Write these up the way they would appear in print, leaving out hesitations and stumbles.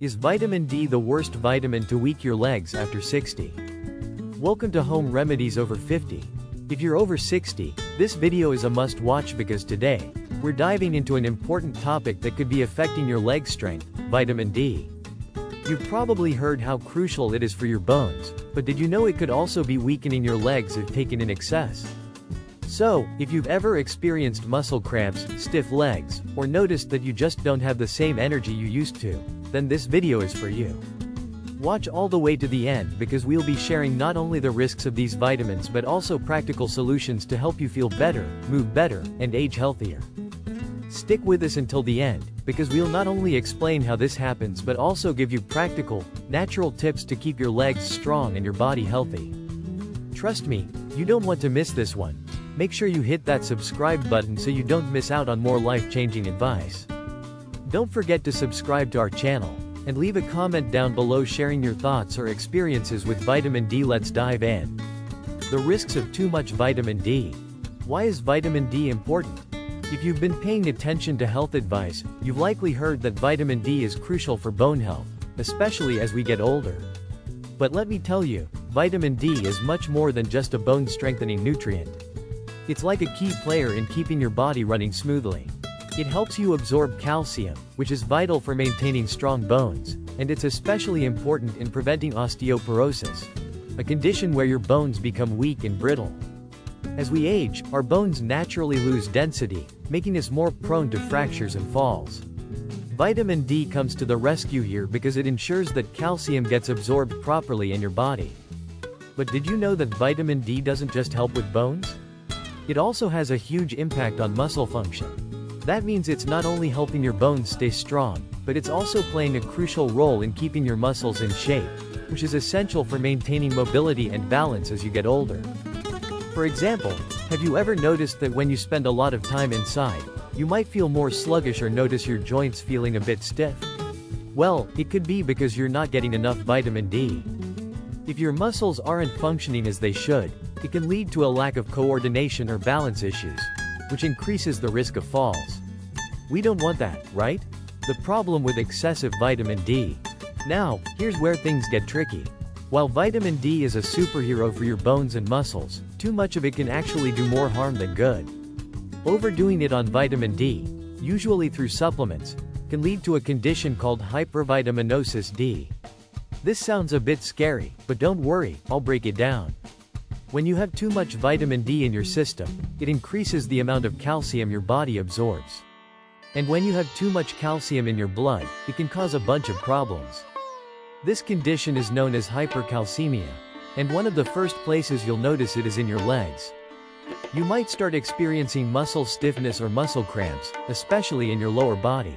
Is vitamin D the worst vitamin to weaken your legs after 60? Welcome to Home Remedies Over 50. If you're over 60, this video is a must-watch because today, we're diving into an important topic that could be affecting your leg strength, vitamin D. You've probably heard how crucial it is for your bones, but did you know it could also be weakening your legs if taken in excess? So, if you've ever experienced muscle cramps, stiff legs, or noticed that you just don't have the same energy you used to, then this video is for you. Watch all the way to the end because we'll be sharing not only the risks of these vitamins but also practical solutions to help you feel better, move better, and age healthier. Stick with us until the end, because we'll not only explain how this happens but also give you practical, natural tips to keep your legs strong and your body healthy. Trust me, you don't want to miss this one. Make sure you hit that subscribe button so you don't miss out on more life-changing advice. Don't forget to subscribe to our channel, and leave a comment down below sharing your thoughts or experiences with vitamin D. Let's dive in. The risks of too much vitamin D. Why is vitamin D important? If you've been paying attention to health advice, you've likely heard that vitamin D is crucial for bone health, especially as we get older. But let me tell you, vitamin D is much more than just a bone-strengthening nutrient. It's like a key player in keeping your body running smoothly. It helps you absorb calcium, which is vital for maintaining strong bones, and it's especially important in preventing osteoporosis, a condition where your bones become weak and brittle. As we age, our bones naturally lose density, making us more prone to fractures and falls. Vitamin D comes to the rescue here because it ensures that calcium gets absorbed properly in your body. But did you know that vitamin D doesn't just help with bones? It also has a huge impact on muscle function. That means it's not only helping your bones stay strong, but it's also playing a crucial role in keeping your muscles in shape, which is essential for maintaining mobility and balance as you get older. For example, have you ever noticed that when you spend a lot of time inside, you might feel more sluggish or notice your joints feeling a bit stiff? Well, it could be because you're not getting enough vitamin D. If your muscles aren't functioning as they should, it can lead to a lack of coordination or balance issues, which increases the risk of falls. We don't want that, right? The problem with excessive vitamin D. Now, here's where things get tricky. While vitamin D is a superhero for your bones and muscles, too much of it can actually do more harm than good. Overdoing it on vitamin D, usually through supplements, can lead to a condition called hypervitaminosis D. This sounds a bit scary, but don't worry, I'll break it down. When you have too much vitamin D in your system, it increases the amount of calcium your body absorbs. And when you have too much calcium in your blood, it can cause a bunch of problems. This condition is known as hypercalcemia, and one of the first places you'll notice it is in your legs. You might start experiencing muscle stiffness or muscle cramps, especially in your lower body.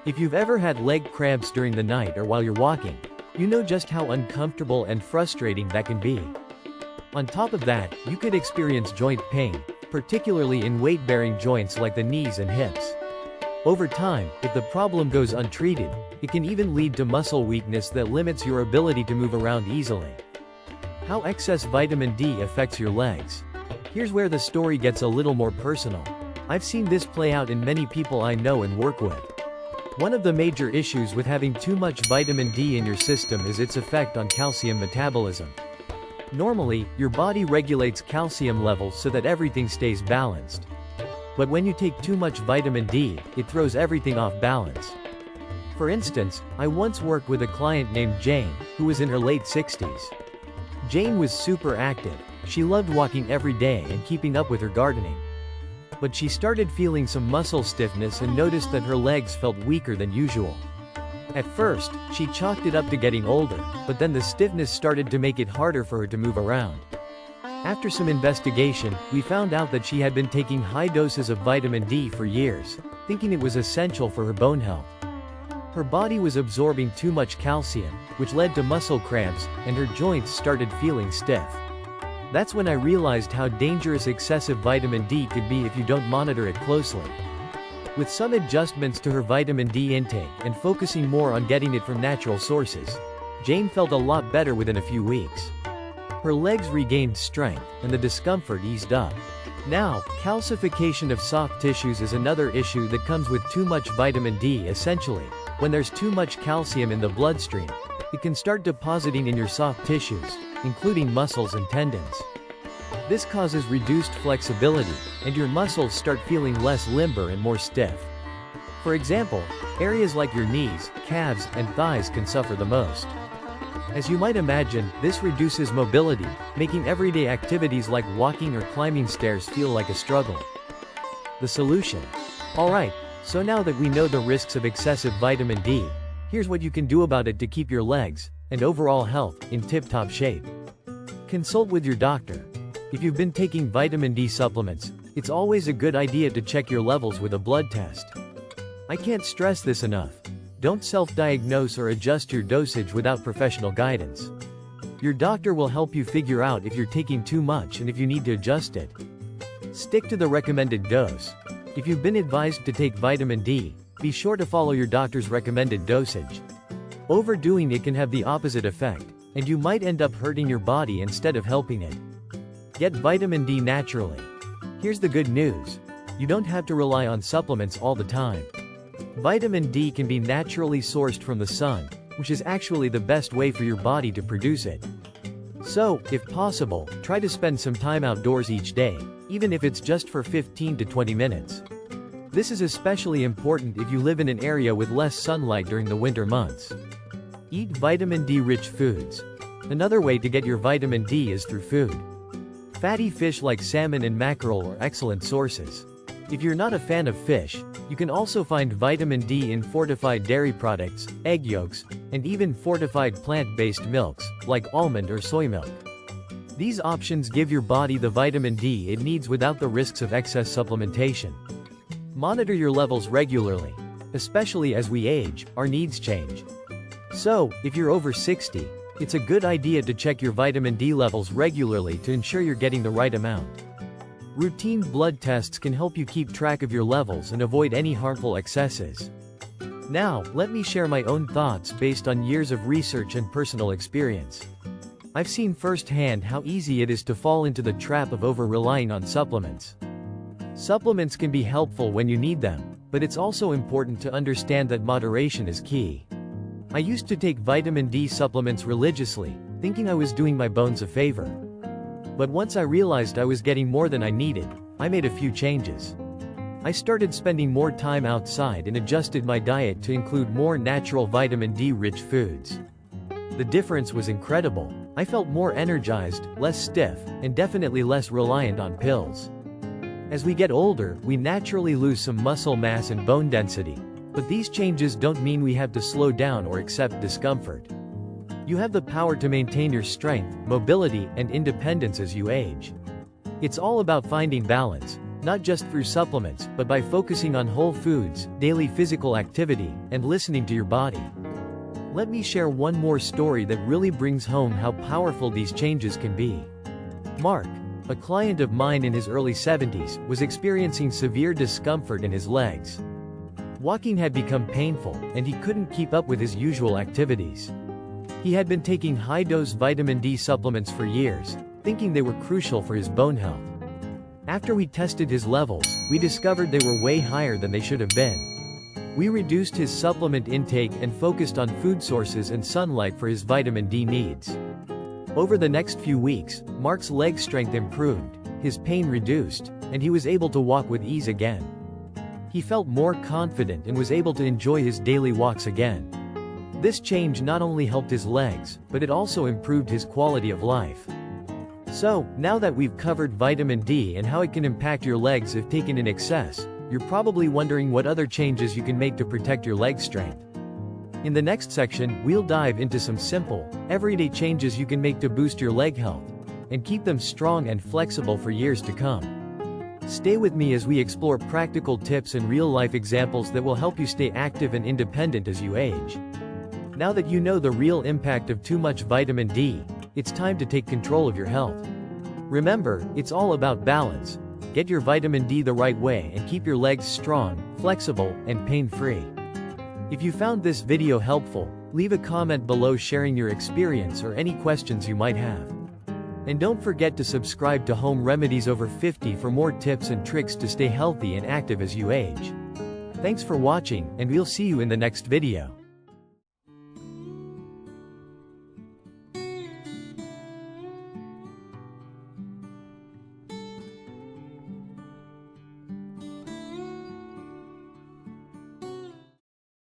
If you've ever had leg cramps during the night or while you're walking, you know just how uncomfortable and frustrating that can be. On top of that, you could experience joint pain, particularly in weight-bearing joints like the knees and hips. Over time, if the problem goes untreated, it can even lead to muscle weakness that limits your ability to move around easily. How excess vitamin D affects your legs. Here's where the story gets a little more personal. I've seen this play out in many people I know and work with. One of the major issues with having too much vitamin D in your system is its effect on calcium metabolism. Normally, your body regulates calcium levels so that everything stays balanced. But when you take too much vitamin D, it throws everything off balance. For instance, I once worked with a client named Jane, who was in her late 60s. Jane was super active. She loved walking every day and keeping up with her gardening. But she started feeling some muscle stiffness and noticed that her legs felt weaker than usual. At first, she chalked it up to getting older, but then the stiffness started to make it harder for her to move around. After some investigation, we found out that she had been taking high doses of vitamin D for years, thinking it was essential for her bone health. Her body was absorbing too much calcium, which led to muscle cramps, and her joints started feeling stiff. That's when I realized how dangerous excessive vitamin D could be if you don't monitor it closely. With some adjustments to her vitamin D intake and focusing more on getting it from natural sources, Jane felt a lot better within a few weeks. Her legs regained strength, and the discomfort eased up. Now, calcification of soft tissues is another issue that comes with too much vitamin D. Essentially, When there's too much calcium in the bloodstream, it can start depositing in your soft tissues, including muscles and tendons. This causes reduced flexibility, and your muscles start feeling less limber and more stiff. For example, areas like your knees, calves, and thighs can suffer the most. As you might imagine, this reduces mobility, making everyday activities like walking or climbing stairs feel like a struggle. The solution. Alright, so now that we know the risks of excessive vitamin D, here's what you can do about it to keep your legs and overall health in tip-top shape. Consult with your doctor. If you've been taking vitamin D supplements, it's always a good idea to check your levels with a blood test. I can't stress this enough. Don't self-diagnose or adjust your dosage without professional guidance. Your doctor will help you figure out if you're taking too much and if you need to adjust it. Stick to the recommended dose. If you've been advised to take vitamin D, be sure to follow your doctor's recommended dosage. Overdoing it can have the opposite effect, and you might end up hurting your body instead of helping it. Get vitamin D naturally. Here's the good news. You don't have to rely on supplements all the time. Vitamin D can be naturally sourced from the sun, which is actually the best way for your body to produce it. So, if possible, try to spend some time outdoors each day, even if it's just for 15 to 20 minutes. This is especially important if you live in an area with less sunlight during the winter months. Eat vitamin D-rich foods. Another way to get your vitamin D is through food. Fatty fish like salmon and mackerel are excellent sources. If you're not a fan of fish, you can also find vitamin D in fortified dairy products, egg yolks, and even fortified plant-based milks, like almond or soy milk. These options give your body the vitamin D it needs without the risks of excess supplementation. Monitor your levels regularly. Especially as we age, our needs change. So, if you're over 60, it's a good idea to check your vitamin D levels regularly to ensure you're getting the right amount. Routine blood tests can help you keep track of your levels and avoid any harmful excesses. Now, let me share my own thoughts based on years of research and personal experience. I've seen firsthand how easy it is to fall into the trap of over-relying on supplements. Supplements can be helpful when you need them, but it's also important to understand that moderation is key. I used to take vitamin D supplements religiously, thinking I was doing my bones a favor. But once I realized I was getting more than I needed, I made a few changes. I started spending more time outside and adjusted my diet to include more natural vitamin D-rich foods. The difference was incredible. I felt more energized, less stiff, and definitely less reliant on pills. As we get older, we naturally lose some muscle mass and bone density, but these changes don't mean we have to slow down or accept discomfort. You have the power to maintain your strength, mobility, and independence as you age. It's all about finding balance, not just through supplements, but by focusing on whole foods, daily physical activity, and listening to your body. Let me share one more story that really brings home how powerful these changes can be. Mark, a client of mine in his early 70s, was experiencing severe discomfort in his legs. Walking had become painful, and he couldn't keep up with his usual activities. He had been taking high-dose vitamin D supplements for years, thinking they were crucial for his bone health. After we tested his levels, we discovered they were way higher than they should have been. We reduced his supplement intake and focused on food sources and sunlight for his vitamin D needs. Over the next few weeks, Mark's leg strength improved, his pain reduced, and he was able to walk with ease again. He felt more confident and was able to enjoy his daily walks again. This change not only helped his legs, but it also improved his quality of life. So, now that we've covered vitamin D and how it can impact your legs if taken in excess, you're probably wondering what other changes you can make to protect your leg strength. In the next section, we'll dive into some simple, everyday changes you can make to boost your leg health and keep them strong and flexible for years to come. Stay with me as we explore practical tips and real-life examples that will help you stay active and independent as you age. Now that you know the real impact of too much vitamin D, it's time to take control of your health. Remember, it's all about balance. Get your vitamin D the right way and keep your legs strong, flexible, and pain-free. If you found this video helpful, leave a comment below sharing your experience or any questions you might have. And don't forget to subscribe to Home Remedies Over 50 for more tips and tricks to stay healthy and active as you age. Thanks for watching, and we'll see you in the next video.